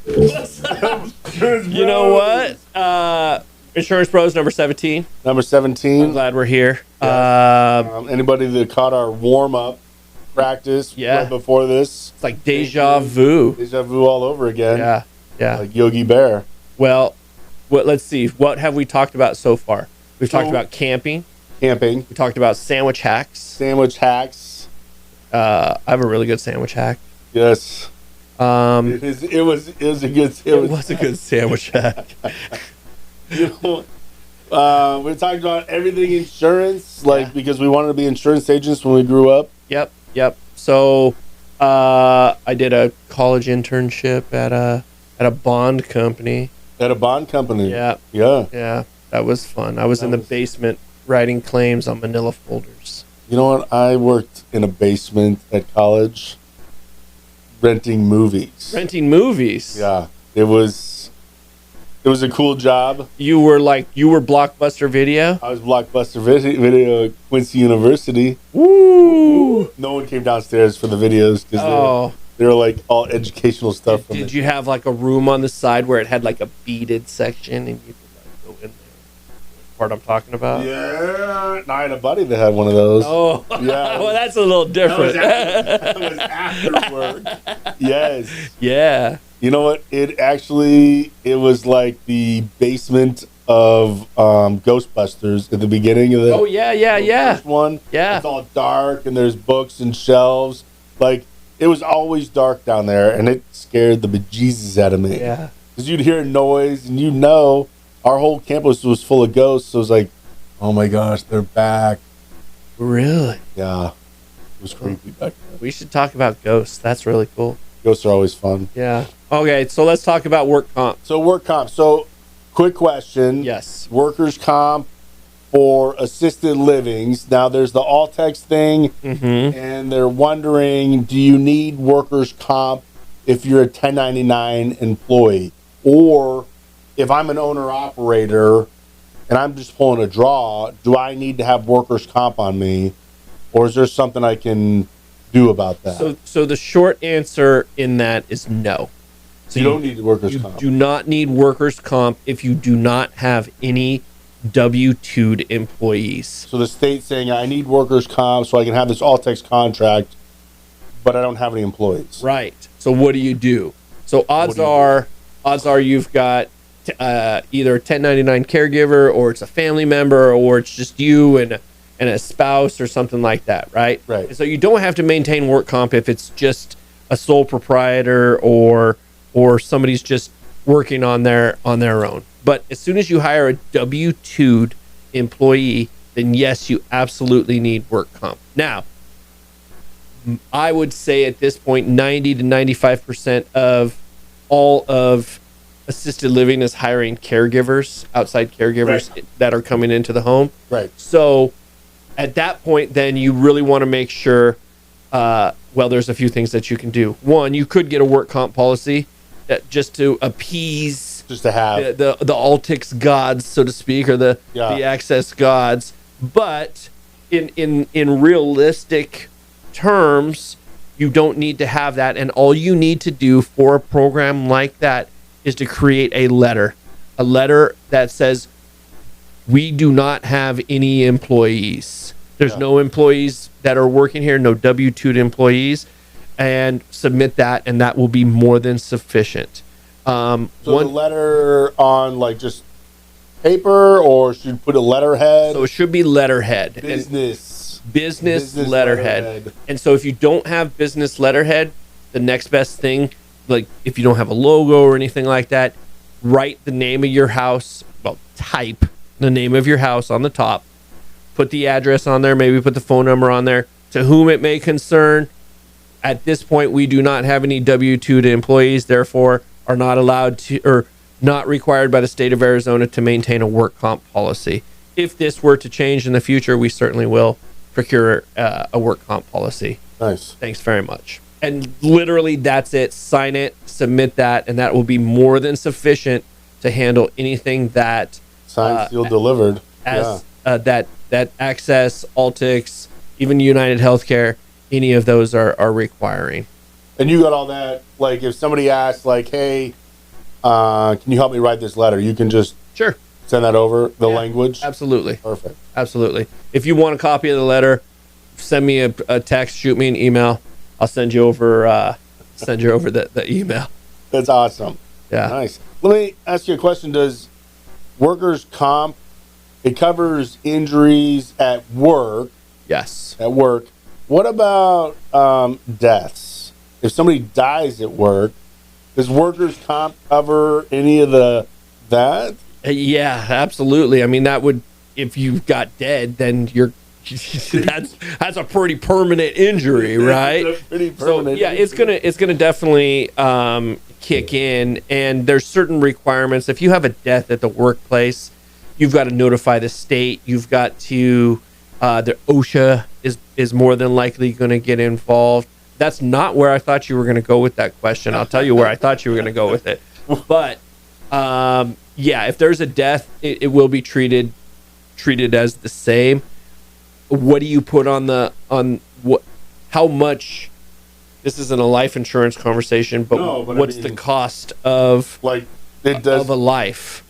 You know what? Insurance Bros number 17. Number 17. I'm glad we're here. Anybody that caught our warm-up practice right before this. It's like deja vu. Deja vu all over again. Yeah. Like Yogi Bear. Well, let's see. What have we talked about so far? We've talked about camping. We talked about sandwich hacks. I have a really good sandwich hack. Yes. It was a good sandwich hack. We talked about everything insurance, because we wanted to be insurance agents when we grew up. Yep. So, I did a college internship at a bond company. At a bond company. Yeah. That was fun. I was in the basement writing claims on manila folders. You know what? I worked in a basement at college, renting movies. Yeah. It was a cool job. You were Blockbuster Video? I was Blockbuster Video at Quincy University. Woo! No one came downstairs for the videos because they were like all educational stuff. Did you have like a room on the side where it had like a beaded section and you could go in there? Part I'm talking about? Yeah. I had a buddy that had one of those. Oh, yeah. Well, that's a little different. That was after work. Yes. Yeah. You know what? It was like the basement of Ghostbusters at the beginning of the first one. Yeah. It's all dark and there's books and shelves. Like, it was always dark down there and it scared the bejesus out of me. Yeah. Because you'd hear noise and our whole campus was full of ghosts. So it was like, oh my gosh, they're back. Really? Yeah. It was creepy back then. We should talk about ghosts. That's really cool. Ghosts are always fun. Yeah. Okay, so let's talk about work comp. So, quick question. Yes. Workers' comp for assisted livings. Now, there's the Altex thing, and they're wondering, do you need workers' comp if you're a 1099 employee? Or if I'm an owner-operator and I'm just pulling a draw, do I need to have workers' comp on me? Or is there something I can do about that? So the short answer in that is no. So you don't need workers' comp. You do not need workers' comp if you do not have any W-2'd employees. So the state's saying I need workers' comp so I can have this Altex contract, but I don't have any employees. Right. So what do you do? So odds are you've got either a 1099 caregiver, or it's a family member, or it's just you and a spouse or something like that, right? Right. And so you don't have to maintain work comp if it's just a sole proprietor or somebody's just working on their own. But as soon as you hire a W-2'd employee, then yes, you absolutely need work comp. Now, I would say at this point, 90 to 95% of all of assisted living is hiring caregivers, outside caregivers that are coming into the home. Right. So at that point, then you really want to make sure, there's a few things that you can do. One, you could get a work comp policy that just to appease to have the Altix gods, so to speak, or the access gods. But in realistic terms, you don't need to have that. And all you need to do for a program like that is to create a letter that says, we do not have any employees. There's no employees that are working here, no W-2'd employees, and submit that, and that will be more than sufficient. The letter on like just paper, or should you put a letterhead? So it should be letterhead. Business letterhead. And so if you don't have business letterhead, the next best thing, like if you don't have a logo or anything like that, write the name of your house, type the name of your house on the top, put the address on there, maybe put the phone number on there, to whom it may concern. At this point, we do not have any W-2'd employees, therefore are not allowed to, or not required by the state of Arizona to maintain a work comp policy. If this were to change in the future, we certainly will procure a work comp policy. Nice. Thanks very much. And literally, that's it. Sign it, submit that, and that will be more than sufficient to handle anything that signed, sealed, delivered. That Access, Altix, even United Healthcare, any of those are requiring. And you got all that. Like if somebody asks, like, "Hey, can you help me write this letter? You can just Sure. send that over, the language? Absolutely. Perfect. Absolutely. If you want a copy of the letter, send me a text, shoot me an email. I'll send you over the email. That's awesome. Yeah. Nice. Let me ask you a question. Does workers' comp, it covers injuries at work? Yes. At work. What about deaths? If somebody dies at work, does workers' comp cover any of that? Yeah, absolutely. I mean, that would, if you got dead, then you're that's a pretty permanent injury, right? It's a pretty permanent injury. It's gonna definitely kick in, and there's certain requirements. If you have a death at the workplace, you've got to notify the state. You've got to the OSHA is more than likely going to get involved. That's not where I thought you were going to go with that question. I'll tell you where I thought you were going to go with it. But yeah, if there's a death, it will be treated as the same. What do you put on what? How much? This isn't a life insurance conversation, but what's the cost of of a life?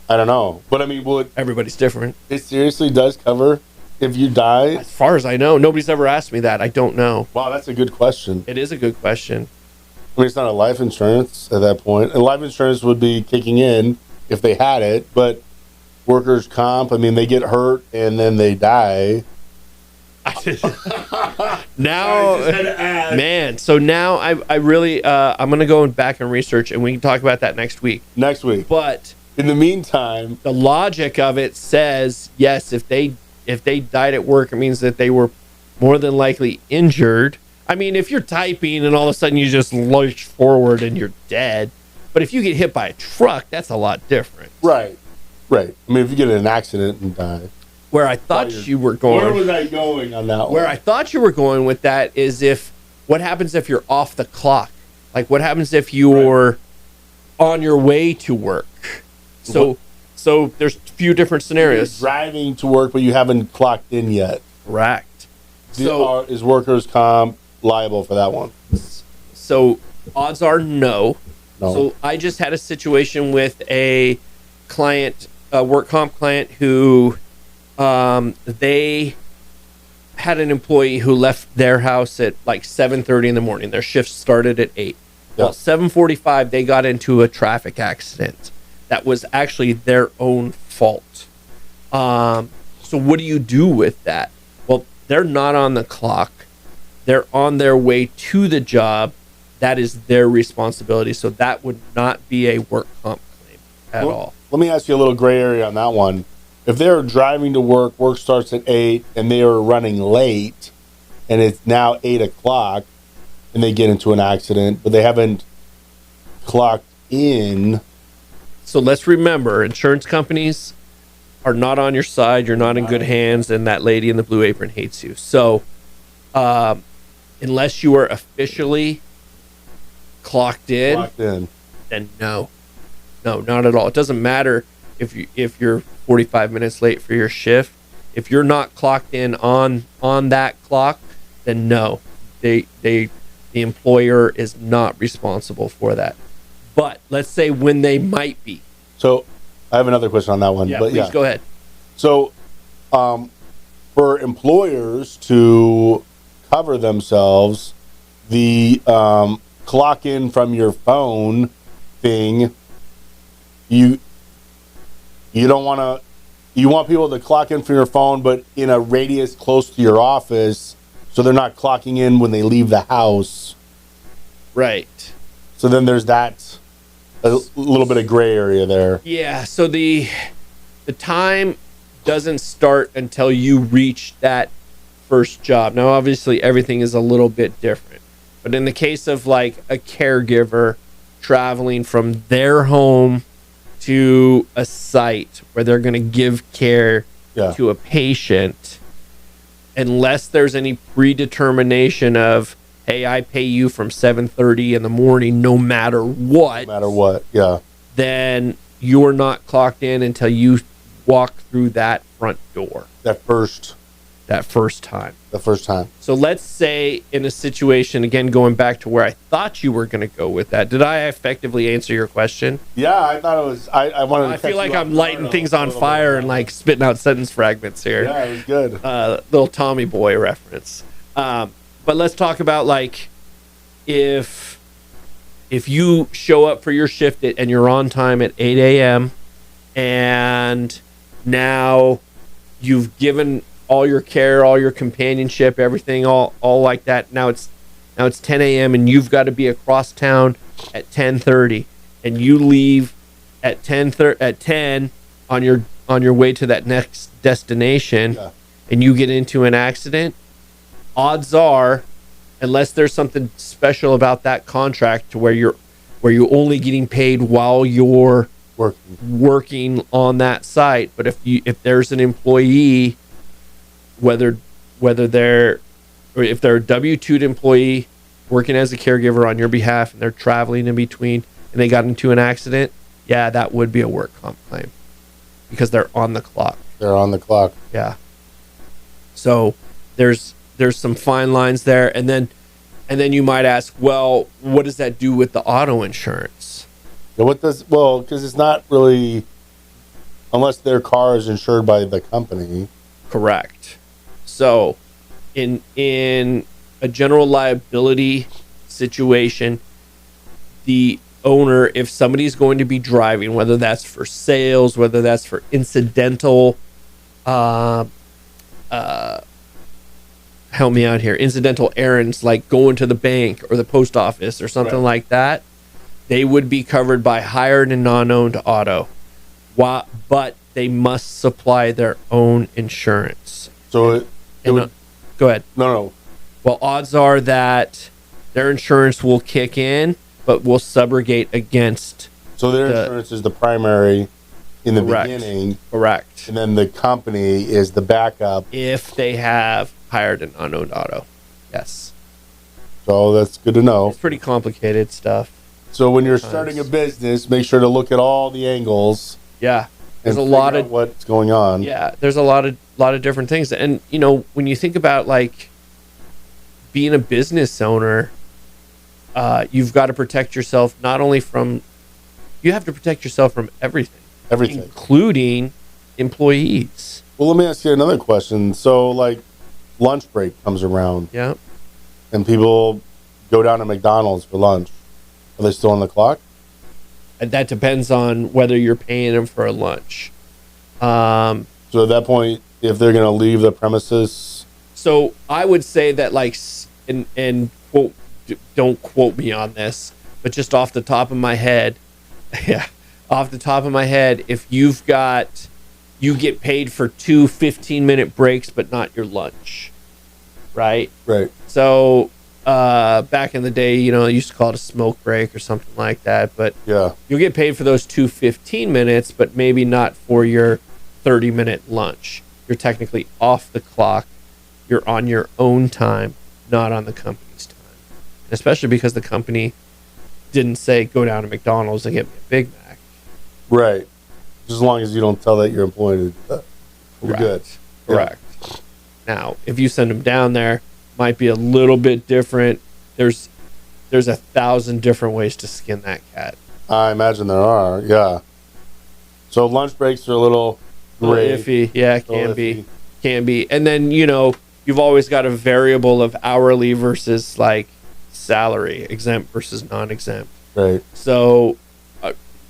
I don't know, but I mean, everybody's different. It seriously does cover if you die. As far as I know, nobody's ever asked me that. I don't know. Wow, that's a good question. It is a good question. I mean, it's not a life insurance at that point. And life insurance would be kicking in if they had it, but workers' comp, I mean, they get hurt and then they die. Now, man, so now I really, I'm going to go back and research, and we can talk about that next week. But in the meantime, the logic of it says, yes, if they died at work, it means that they were more than likely injured. I mean, if you're typing and all of a sudden you just lurch forward and you're dead, but if you get hit by a truck, that's a lot different. Right. I mean, if you get in an accident and die. Where I thought you were going. Where was I going on that one? Where I thought you were going with that is what happens if you're off the clock? Like, what happens if you're on your way to work? So there's a few different scenarios. You're driving to work, but you haven't clocked in yet. Correct. So is workers' comp liable for that one? So odds are no. So I just had a situation with a client, a work comp client, who they had an employee who left their house at like 7:30 in the morning. Their shift started at 8. Yeah. Well, 7:45 they got into a traffic accident that was actually their own fault. So what do you do with that? Well, they're not on the clock. They're on their way to the job. That is their responsibility. So that would not be a work comp claim at all. Let me ask you a little gray area on that one. If they're driving to work starts at 8, and they are running late, and it's now 8 o'clock, and they get into an accident, but they haven't clocked in. So let's remember, insurance companies are not on your side. You're not in good hands, and that lady in the blue apron hates you. So unless you are officially clocked in, then no, not at all. It doesn't matter if you're 45 minutes late for your shift. If you're not clocked in on that clock, then no, the employer is not responsible for that. But let's say when they might be. So I have another question on that one. Yeah, please go ahead. So for employers to cover themselves, the clock in from your phone thing, you don't want to. You want people to clock in from your phone, but in a radius close to your office, so they're not clocking in when they leave the house. Right. So then there's that a little bit of gray area there. Yeah. So the time doesn't start until you reach that first job. Now, obviously, everything is a little bit different, but in the case of like a caregiver traveling from their home to a site where they're going to give care to a patient, unless there's any predetermination of, hey, I pay you from 7:30 in the morning no matter what. Then you're not clocked in until you walk through that front door. That first that first time. The first time. So let's say in a situation, again, going back to where I thought you were going to go with that. Did I effectively answer your question? Yeah, I thought it was. I wanted to. I feel like I'm lighting things on fire and like spitting out sentence fragments here. Yeah, it was good. Little Tommy Boy reference. But let's talk about like if you show up for your shift and you're on time at 8 a.m. and now you've given all your care, all your companionship, everything, all like that. Now it's 10 a.m. and you've got to be across town at 10:30, and you leave at 10 on your way to that next destination, and you get into an accident. Odds are, unless there's something special about that contract to where you're only getting paid while you're working on that site, but if there's an employee, whether they're if they're a W-2'd employee working as a caregiver on your behalf and they're traveling in between and they got into an accident, yeah, that would be a work comp claim because they're on the clock. They're on the clock. Yeah. So there's some fine lines there, and then you might ask, well, what does that do with the auto insurance? Yeah, because it's not really, unless their car is insured by the company. Correct. So in a general liability situation, the owner, if somebody's going to be driving, whether that's for sales, whether that's for incidental, help me out here, incidental errands like going to the bank or the post office or something like that, they would be covered by hired and non-owned auto. But they must supply their own insurance. So go ahead. No. Well, odds are that their insurance will kick in, but will subrogate against. So their insurance is the primary in the beginning. Correct. And then the company is the backup. If they have hired an unowned auto. Yes. So that's good to know. It's pretty complicated stuff. So when you're starting a business, make sure to look at all the angles. Yeah. There's a lot of what's going on. Yeah, there's a lot of different things. And when you think about like being a business owner, you've got to protect yourself you have to protect yourself from everything, including employees. Well, let me ask you another question. So like lunch break comes around. Yeah. And people go down to McDonald's for lunch. Are they still on the clock? And that depends on whether you're paying them for a lunch. So at that point, if they're going to leave the premises. So I would say that like, and quote, don't quote me on this, but just off the top of my head, if you get paid for 2 15-minute breaks, but not your lunch, right? Right. So back in the day, they used to call it a smoke break or something like that, but yeah, you'll get paid for those 2 15 minutes, but maybe not for your 30-minute lunch. You're technically off the clock. You're on your own time, not on the company's time. Especially because the company didn't say go down to McDonald's and get me a Big Mac. Right. Just as long as you don't tell that you're employed, you're good. Correct. Yeah. Now, if you send them down there, might be a little bit different. There's 1,000 different ways to skin that cat. I imagine there are, yeah. So lunch breaks are a little iffy. Yeah, can be. And then, you've always got a variable of hourly versus like salary, exempt versus non-exempt. Right. So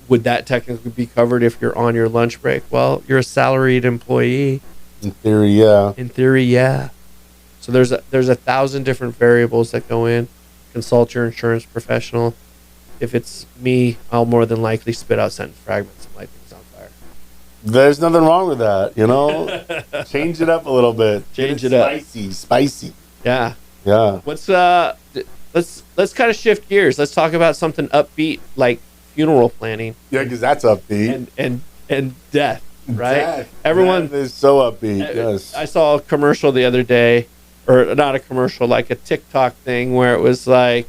would that technically be covered if you're on your lunch break? Well, you're a salaried employee. In theory, yeah. So there's 1,000 different variables that go in. Consult your insurance professional. If it's me, I'll more than likely spit out sentence fragments and light things on fire. There's nothing wrong with that, Change it up a little bit. Change it up. Spicy. Yeah. Yeah. Let's kind of shift gears. Let's talk about something upbeat like funeral planning. Yeah, because that's upbeat. And death, right? Everyone is so upbeat. Yes. I saw a commercial the other day, or not a commercial, like a TikTok thing where it was like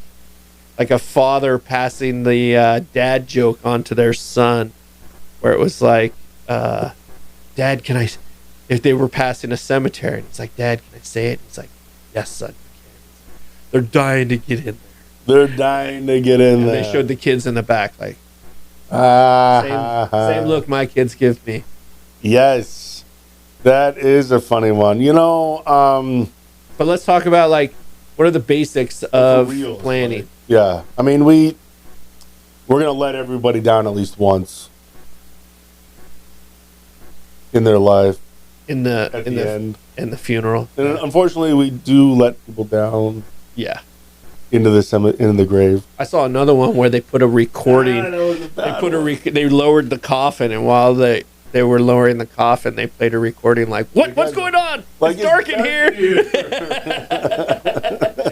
a father passing the dad joke on to their son, where it was like, Dad, can if they were passing a cemetery. And he's like, Dad, can I say it? He's like, yes, son, you can. They're dying to get in there. And there. They showed the kids in the back, like, same look my kids give me. Yes, that is a funny one. But let's talk about, like, what are the basics of planning? Like, yeah, I mean, we're gonna let everybody down at least once in their life. In the end. In the funeral. And unfortunately, we do let people down. Yeah. Into the grave. I saw another one where they put a recording. They lowered the coffin, and while they were lowering the coffin, they played a recording like, what's going on? Like, it's dark in here.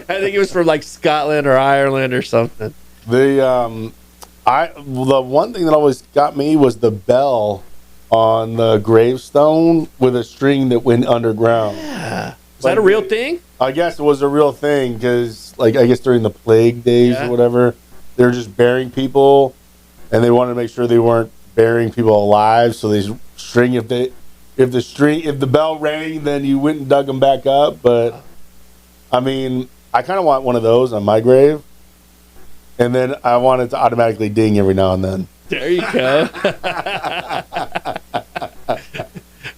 I think it was from like Scotland or Ireland or something. The one thing that always got me was the bell on the gravestone with a string that went underground. Yeah. Is that a real thing? I guess it was a real thing because, like, I guess during the plague days or whatever, they were just burying people, and they wanted to make sure they weren't burying people alive. So they string if the bell rang, then you went and dug them back up. But I mean, I kind of want one of those on my grave, and then I want it to automatically ding every now and then. There you go.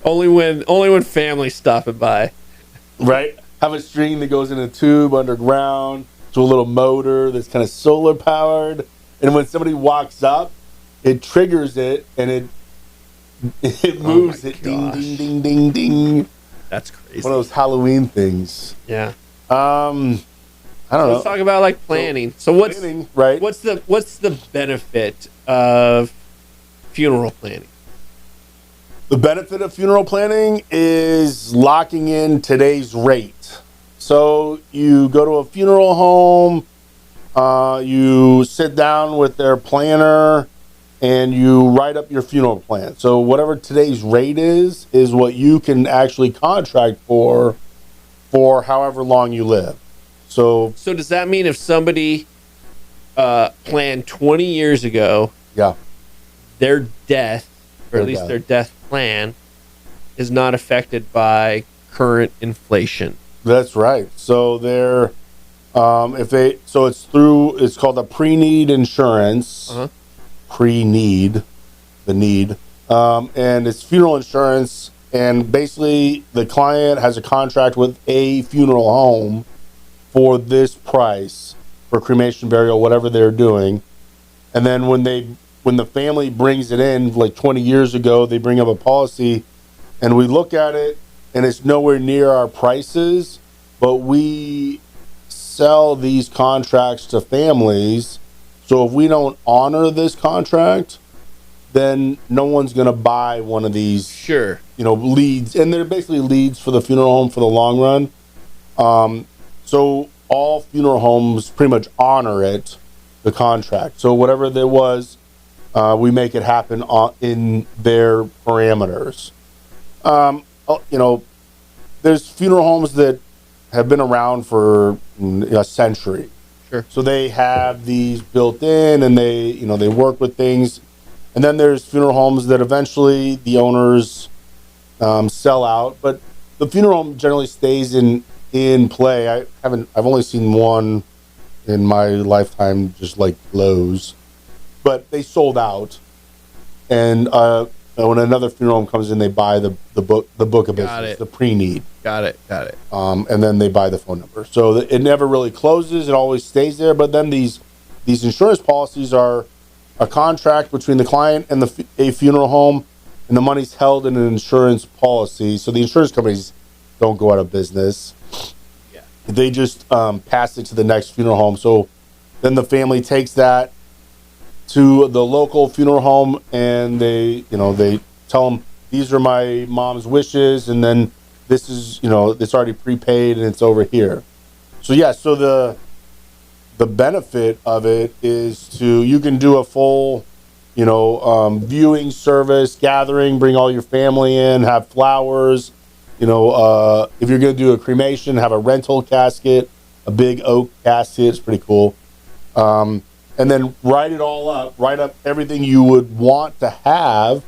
only when family's stopping by. Right? Have a string that goes in a tube underground to a little motor that's kind of solar powered, and when somebody walks up, it triggers it and it moves it. Ding, ding, ding, ding, ding. That's crazy. One of those Halloween things. Yeah. I don't know. Let's talk about like planning. So what's the benefit of funeral planning? The benefit of funeral planning is locking in today's rate. So you go to a funeral home, you sit down with their planner, and you write up your funeral plan. So whatever today's rate is what you can actually contract for however long you live. So does that mean if somebody planned 20 years ago, their death, or at least their death plan, is not affected by current inflation? That's right. So it's called a pre-need insurance. Pre-need, the need, and it's funeral insurance. And basically, the client has a contract with a funeral home for this price for cremation, burial, whatever they're doing. And then when the family brings it in, like 20 years ago, they bring up a policy, and we look at it, and it's nowhere near our prices, but we sell these contracts to families. So if we don't honor this contract, then no one's going to buy one of these leads. And they're basically leads for the funeral home for the long run. So all funeral homes pretty much honor the contract. So whatever there was, we make it happen in their parameters. There's funeral homes that have been around for a century. Sure. So they have these built in, and they work with things. And then there's funeral homes that eventually the owners sell out, but the funeral home generally stays in play. I've only seen one in my lifetime, just like Lowe's, but they sold out. And when another funeral home comes in, they buy the book of business, the pre-need. Got it. And then they buy the phone number. So it never really closes. It always stays there. But then these insurance policies are a contract between the client and a funeral home, and the money's held in an insurance policy. So the insurance companies don't go out of business. Yeah. They just pass it to the next funeral home. So then the family takes that to the local funeral home, and they tell them, these are my mom's wishes, and then this is, it's already prepaid and it's over here. So so the benefit of it is you can do a full, viewing service, gathering, bring all your family in, have flowers, if you're going to do a cremation, have a rental casket, a big oak casket. It's pretty cool. And then write it all up, write up everything you would want to have,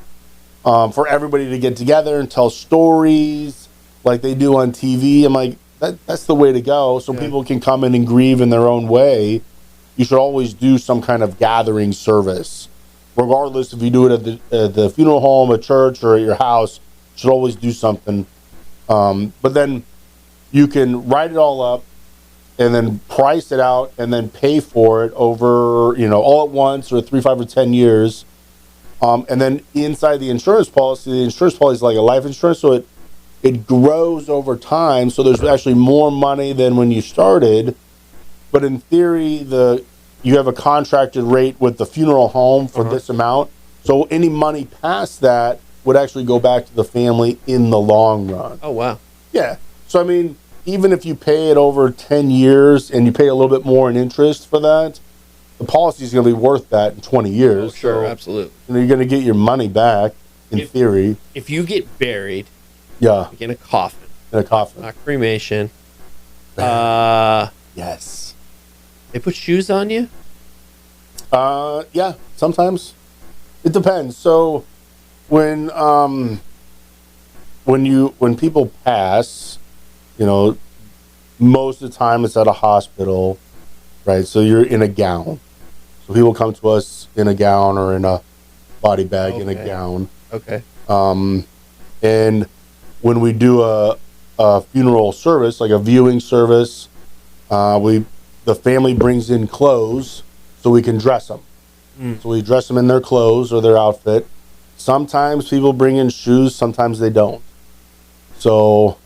for everybody to get together and tell stories like they do on TV. I'm like, that's the way to go. So people can come in and grieve in their own way. You should always do some kind of gathering service, regardless if you do it at the funeral home, a church, or at your house. You should always do something. But then you can write it all up and then price it out and then pay for it over, all at once or 3, 5, or 10 years. And then inside the insurance policy is like a life insurance, so it grows over time. So there's actually more money than when you started. But in theory, you have a contracted rate with the funeral home for this amount. So any money past that would actually go back to the family in the long run. Oh, wow. Yeah. So, I mean, even if you pay it over 10 years and you pay a little bit more in interest for that, the policy is going to be worth that in 20 years. Oh, sure, absolutely. You're going to get your money back, in theory. If you get buried like in a coffin. Not cremation. Yes. They put shoes on you? Yeah, sometimes. It depends. So when people pass, most of the time it's at a hospital, right? So you're in a gown. So people come to us in a gown or in a body bag in a gown. Okay. And when we do a funeral service, like a viewing service, the family brings in clothes so we can dress them. So we dress them in their clothes or their outfit. Sometimes people bring in shoes, sometimes they don't. So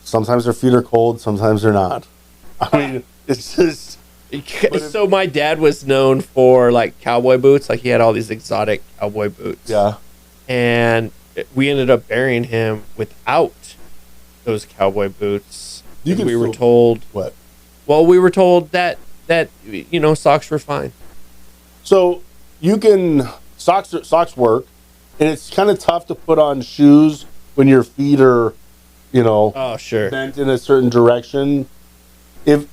sometimes their feet are cold, sometimes they're not. I mean, it's just... So my dad was known for like cowboy boots. Like he had all these exotic cowboy boots. Yeah. And we ended up burying him without those cowboy boots. We were told... What? Well, we were told that socks were fine. So you can socks work, and it's kind of tough to put on shoes when your feet are, oh sure, bent in a certain direction. If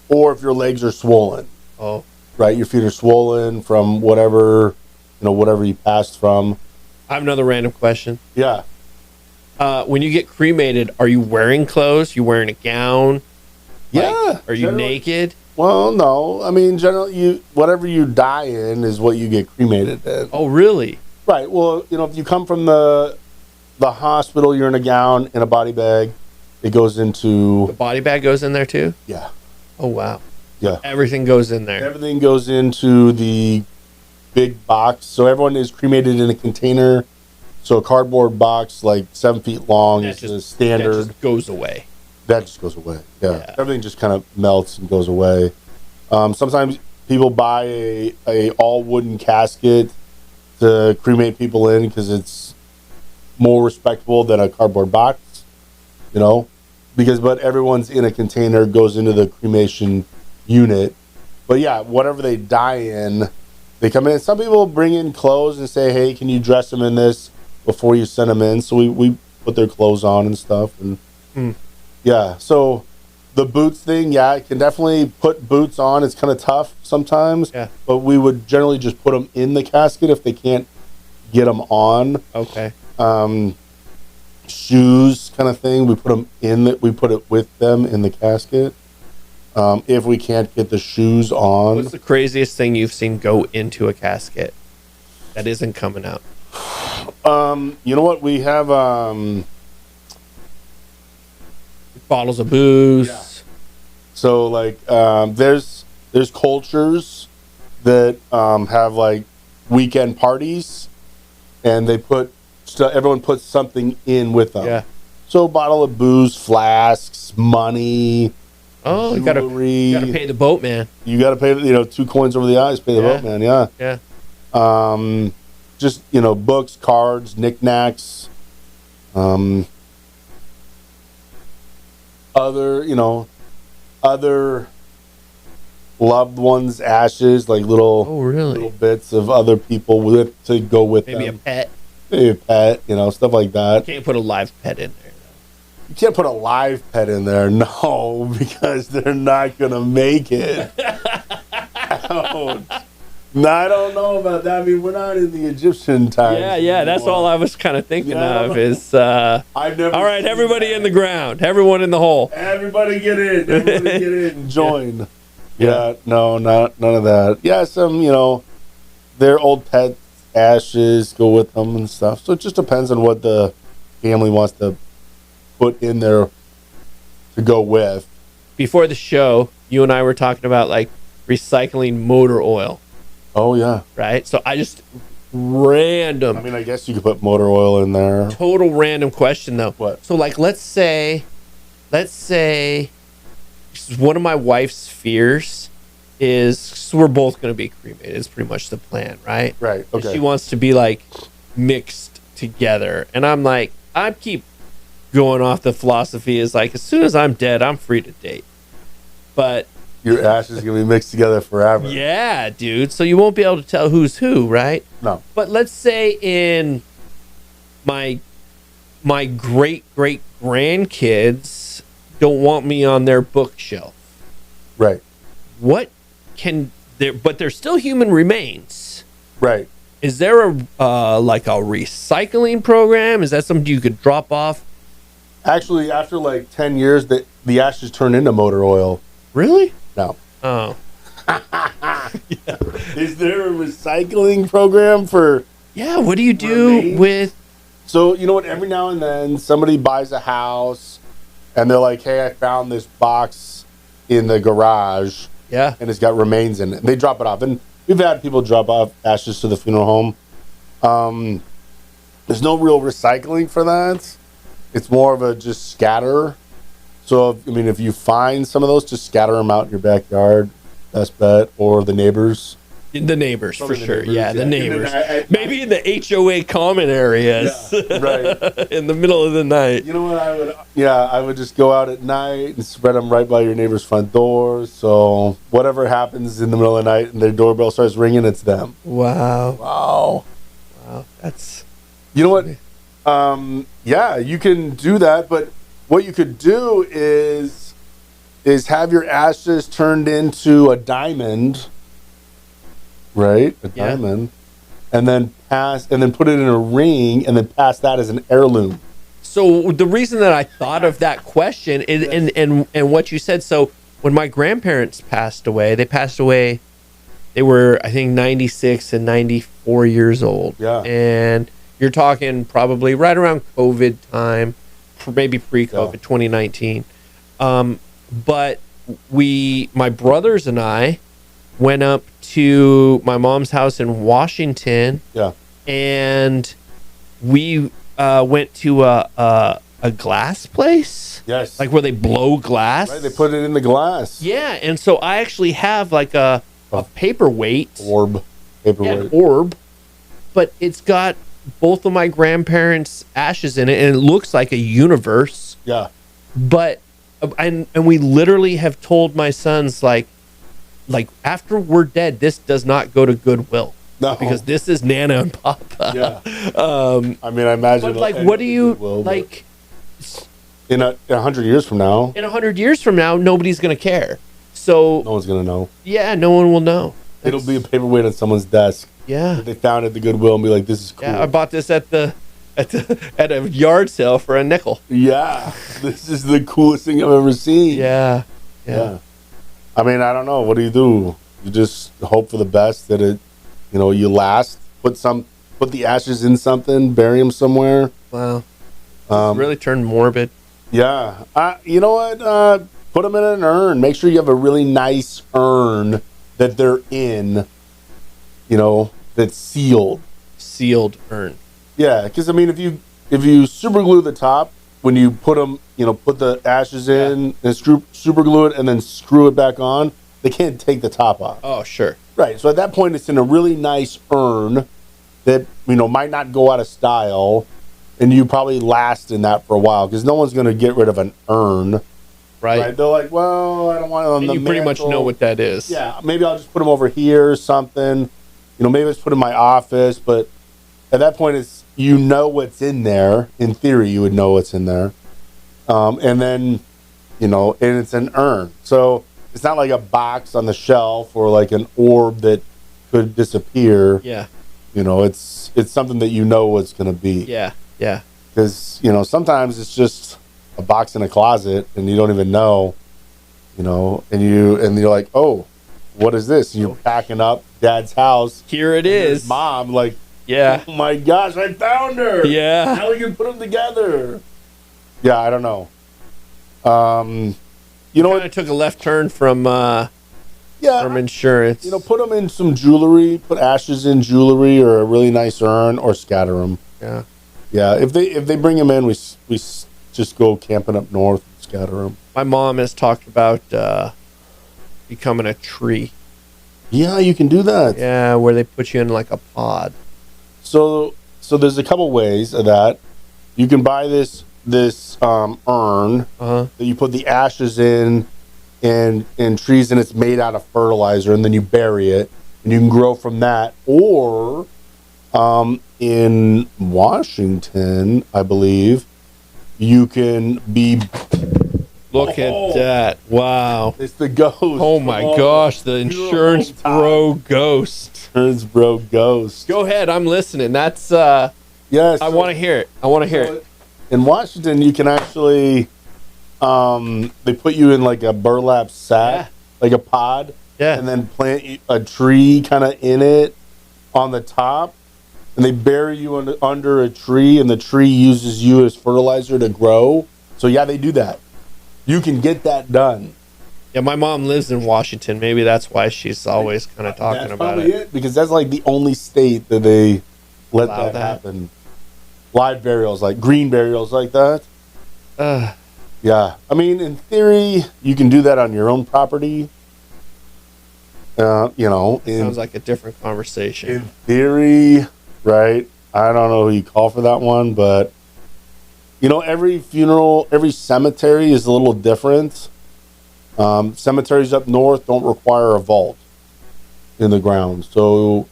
your legs are swollen. Oh, right, your feet are swollen from whatever you passed from. I have another random question. Yeah. When you get cremated, are you wearing clothes? You wearing a gown? Yeah. Are you naked? Well, no. I mean, generally, whatever you die in is what you get cremated in. Oh, really? Right. Well, if you come from the hospital, you're in a gown, in a body bag. It goes into... The body bag goes in there, too? Yeah. Oh, wow. Yeah. Everything goes in there. Everything goes into the big box. So everyone is cremated in a container. So a cardboard box, like 7 feet long, is the standard. That just goes away. That just goes away. Yeah. Everything just kind of melts and goes away. Sometimes people buy a all wooden casket to cremate people in because it's more respectable than a cardboard box, but everyone's in a container, goes into the cremation unit. But yeah, whatever they die in, they come in. Some people bring in clothes and say, hey, can you dress them in this before you send them in? So we put their clothes on and stuff. And yeah, so the boots thing, I can definitely put boots on. It's kind of tough sometimes. Yeah. But we would generally just put them in the casket if they can't get them on. Okay. Shoes kind of thing. We put it with them in the casket. If we can't get the shoes on. What's the craziest thing you've seen go into a casket that isn't coming out? You know what? We have bottles of booze. Yeah. So like there's cultures that have like weekend parties, and everyone puts something in with them. Yeah. So a bottle of booze, flasks, money. Oh, jewelry. You gotta pay the boatman. You gotta pay 2 coins over the eyes, pay the boatman, yeah. Yeah. Just books, cards, knickknacks, other loved ones' ashes, like little bits of other people to go with maybe them. Maybe a pet, stuff like that. You can't put a live pet in there. You can't put a live pet in there, no, because they're not gonna make it. No, I don't know about that. I mean, we're not in the Egyptian times. Yeah. That's all I was kind of thinking of is. I've never. All right, everybody in the ground, everyone in the hole. Everybody get in. Everybody get in. And join. Yeah. No, none of that. Yeah, some their old pet ashes go with them and stuff. So it just depends on what the family wants to put in there to go with. Before the show, you and I were talking about like recycling motor oil. Oh yeah. Right. So I just random. I mean, I guess you could put motor oil in there. Total random question though. What? So like, let's say, one of my wife's fears is we're both going to be cremated. It's pretty much the plan, right? Right. Okay. And she wants to be like mixed together, and I'm like, I keep going off the philosophy is like, as soon as I'm dead, I'm free to date. But your ashes are gonna be mixed together forever. Yeah, dude. So you won't be able to tell who's who, right? No. But let's say in my great grandkids don't want me on their bookshelf. Right. What can there? But they're still human remains. Right. Is there a like a recycling program? Is that something you could drop off? Actually, after like 10 years, the ashes turn into motor oil. Really? No. Oh. Yeah. Is there a recycling program for? Yeah. What do you do with? So you know what? Every now and then, somebody buys a house, and they're like, "Hey, I found this box in the garage." Yeah. And it's got remains in it. They drop it off, and we've had people drop off ashes to the funeral home. There's no real recycling for that. It's more of a just scatter. So, if you find some of those, just scatter them out in your backyard. Best bet. Or the neighbors. The neighbors, Probably for the sure. neighbors, Yeah, the yeah. neighbors. Maybe in the HOA common areas. Yeah, right. In the middle of the night. You know what I would? Yeah, I would just go out at night and spread them right by your neighbor's front door. So whatever happens in the middle of the night and their doorbell starts ringing, it's them. Wow. That's. You know what? Yeah, you can do that, but what you could do is have your ashes turned into a diamond, right? Diamond, and then put it in a ring, and then pass that as an heirloom. So the reason that I thought of that question and what you said. So when my grandparents passed away, they were, I think, 96 and 94 years old. Yeah. And you're talking probably right around COVID time, maybe pre-COVID, 2019. But my brothers and I went up to my mom's house in Washington. Yeah. And we went to a glass place. Yes. Like where they blow glass. Right, they put it in the glass. Yeah, and so I actually have like a paperweight. Orb. Paperweight. Yeah, an orb. But it's got both of my grandparents' ashes in it, and it looks like a universe. Yeah. But and we literally have told my sons like after we're dead, this does not go to Goodwill. No. Because this is Nana and Papa. Yeah. I imagine. But like, what do you like? In 100 years from now? In 100 years from now, nobody's gonna care. So no one's gonna know. Yeah, no one will know. It'll be a paperweight on someone's desk. Yeah. That they found at the Goodwill and be like, "This is cool." Yeah, I bought this at a yard sale for a nickel. Yeah, this is the coolest thing I've ever seen. Yeah. I mean, I don't know. What do? You just hope for the best that it, you last. Put the ashes in something, bury them somewhere. Wow. Really turned morbid. Yeah. You know what? Put them in an urn. Make sure you have a really nice urn that they're in. That's sealed. Sealed urn. Yeah, because if you super glue the top when you put them, put the ashes in and super glue it and then screw it back on, they can't take the top off. Oh, sure. Right. So at that point, it's in a really nice urn that might not go out of style, and you probably last in that for a while because no one's going to get rid of an urn. Right. They're like, well, I don't want it on the mantle. Pretty much know what that is. Yeah. Maybe I'll just put them over here or something. Maybe it's put in my office, but at that point, it's what's in there. In theory, you would know what's in there, and then and it's an urn. So it's not like a box on the shelf or like an orb that could disappear. Yeah. You know, it's something that you know what's going to be. Yeah. Yeah. Because, you know, sometimes it's just a box in a closet and you don't even know, you know, and you're like, oh, what is this? And you're packing up Dad's house. Here it is. Mom, like, yeah. Oh my gosh, I found her. Yeah. How we can put them together? Yeah, I don't know. You know what? I took a left turn from insurance. You know, put them in some jewelry. Put ashes in jewelry or a really nice urn, or scatter them. Yeah. Yeah. If they bring them in, we just go camping up north and scatter them. My mom has talked about becoming a tree. Yeah, you can do that. Yeah, where they put you in like a pod. So there's a couple ways of that. You can buy this urn that you put the ashes in and trees, and it's made out of fertilizer, and then you bury it, and you can grow from that. Or in Washington, I believe, you can be. Look at that! Wow, it's the ghost. Oh my gosh, the insurance bro ghost. Insurance bro ghost. Go ahead, I'm listening. That's yes. I want to hear it. I want to hear it. In Washington, you can actually they put you in like a burlap sack, like a pod, and then plant a tree kind of in it on the top, and they bury you under a tree, and the tree uses you as fertilizer to grow. So yeah, they do that. You can get that done. Yeah, my mom lives in Washington. Maybe that's why she's always kind of talking about it. Because that's like the only state that they let that happen. Live burials, like green burials like that. Yeah. I mean, in theory, you can do that on your own property. You know. Sounds like a different conversation. In theory, right? I don't know who you call for that one, but you know, every funeral, every cemetery is a little different. Cemeteries up north don't require a vault in the ground. So,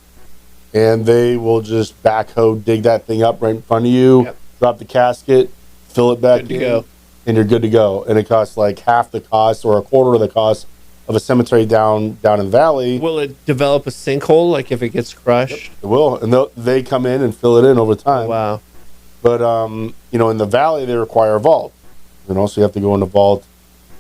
and they will just backhoe, dig that thing up right in front of you, drop the casket, fill it back in, and you're good to go. And it costs like half the cost or a quarter of the cost of a cemetery down in the valley. Will it develop a sinkhole, like if it gets crushed? It will, and they come in and fill it in over time. Wow. But, you know, in the valley, they require a vault. You know, so you have to go in the vault,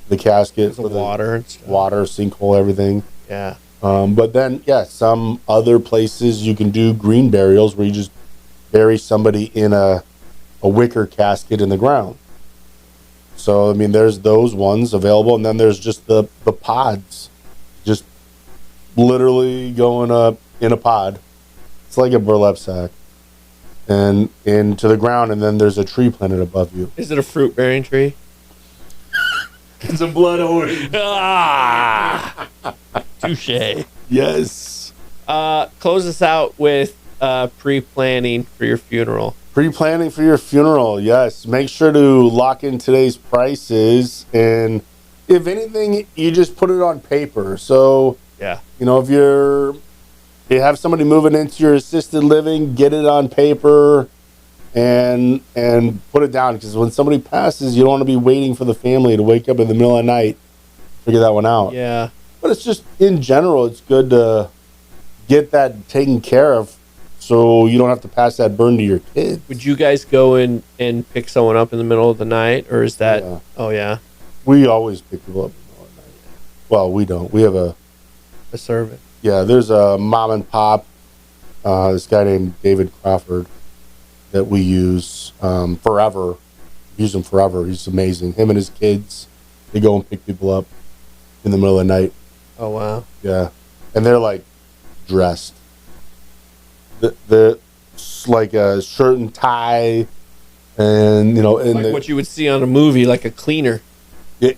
the casket, for the water and stuff. Water, sinkhole, everything. Yeah. But then, some other places you can do green burials where you just bury somebody in a wicker casket in the ground. So, I mean, there's those ones available. And then there's just the pods. Just literally going up in a pod. It's like a burlap sack. And into the ground, and then there's a tree planted above you. Is it a fruit-bearing tree? It's a blood orange. Touche. Yes. Close us out with pre-planning for your funeral. Pre-planning for your funeral, yes. Make sure to lock in today's prices, and if anything, you just put it on paper. So, you know, if you have somebody moving into your assisted living, get it on paper and put it down, because when somebody passes, you don't want to be waiting for the family to wake up in the middle of the night to figure that one out. Yeah. But it's just, in general, it's good to get that taken care of so you don't have to pass that burden to your kids. Would you guys go and pick someone up in the middle of the night, or is that... Yeah. Oh, yeah. We always pick people up in the middle of the night. Well, we don't. We have a servant. Yeah, there's a mom and pop, this guy named David Crawford, that we use forever. Use him forever. He's amazing. Him and his kids, they go and pick people up in the middle of the night. Oh, wow. Yeah. And they're like dressed. The like a shirt and tie, and you know, and like what you would see on a movie, like a cleaner. Yeah,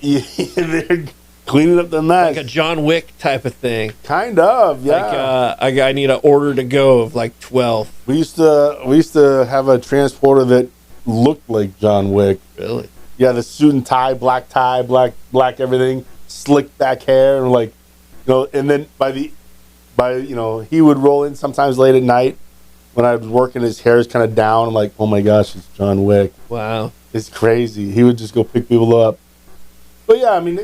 they're cleaning up the mess, like a John Wick type of thing. Kind of, yeah. Like I need an order to go of like 12. We used to have a transporter that looked like John Wick. Really? Yeah, the suit and tie, black everything, slick back hair, and like, you know, and then you know, he would roll in sometimes late at night when I was working. His hair is kind of down. I'm like, oh my gosh, it's John Wick. Wow, it's crazy. He would just go pick people up. But yeah, I mean,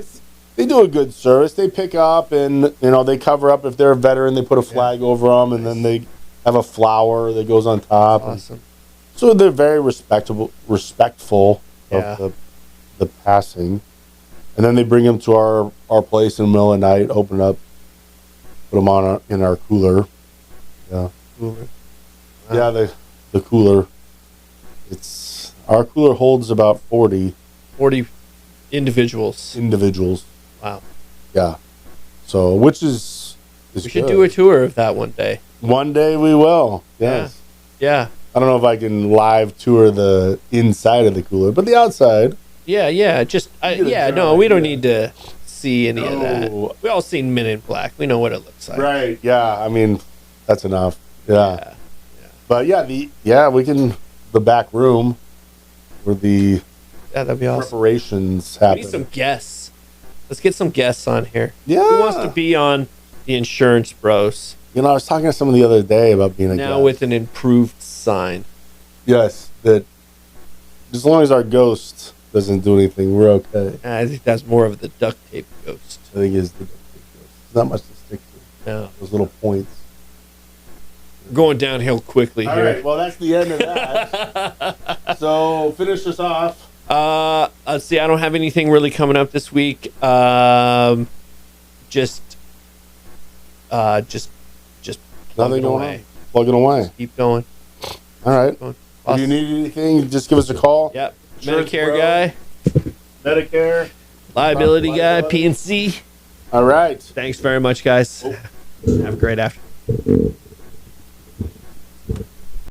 They do a good service. They pick up and, they cover up. If they're a veteran, they put a flag over them, and then they have a flower that goes on top. Awesome. So they're very respectful of the passing. And then they bring them to our place in the middle of the night, open it up, put them on in our cooler. Yeah. Cooler. Wow. Yeah, the cooler. Our cooler holds about 40 individuals. Wow. Yeah. So, which is we should do a tour of that one day. One day we will. Yes. Yeah. I don't know if I can live tour the inside of the cooler, but the outside. Yeah. No, we don't need to see any of that. We all seen Men in Black. We know what it looks like. Right. Yeah. I mean, that's enough. Yeah. But we can the back room where the that'd be awesome. Preparations happen. We need some guests. Let's get some guests on here. Yeah. Who wants to be on the Insurance Bros? I was talking to someone the other day about being a guest. Now with an improved sign. Yes, that as long as our ghost doesn't do anything, we're okay. I think that's more of the duct tape ghost. I think it's the duct tape ghost. There's not much to stick to. No. Those little points. We're going downhill quickly here. All right, well, that's the end of that. So, finish us off. Let's see. I don't have anything really coming up this week. Just nothing going on. Plug it away. Just keep going. All right. If you need anything, just give us a call. Yep. Medicare guy. Medicare. Liability guy. PNC. All right. Thanks very much, guys. Have a great afternoon.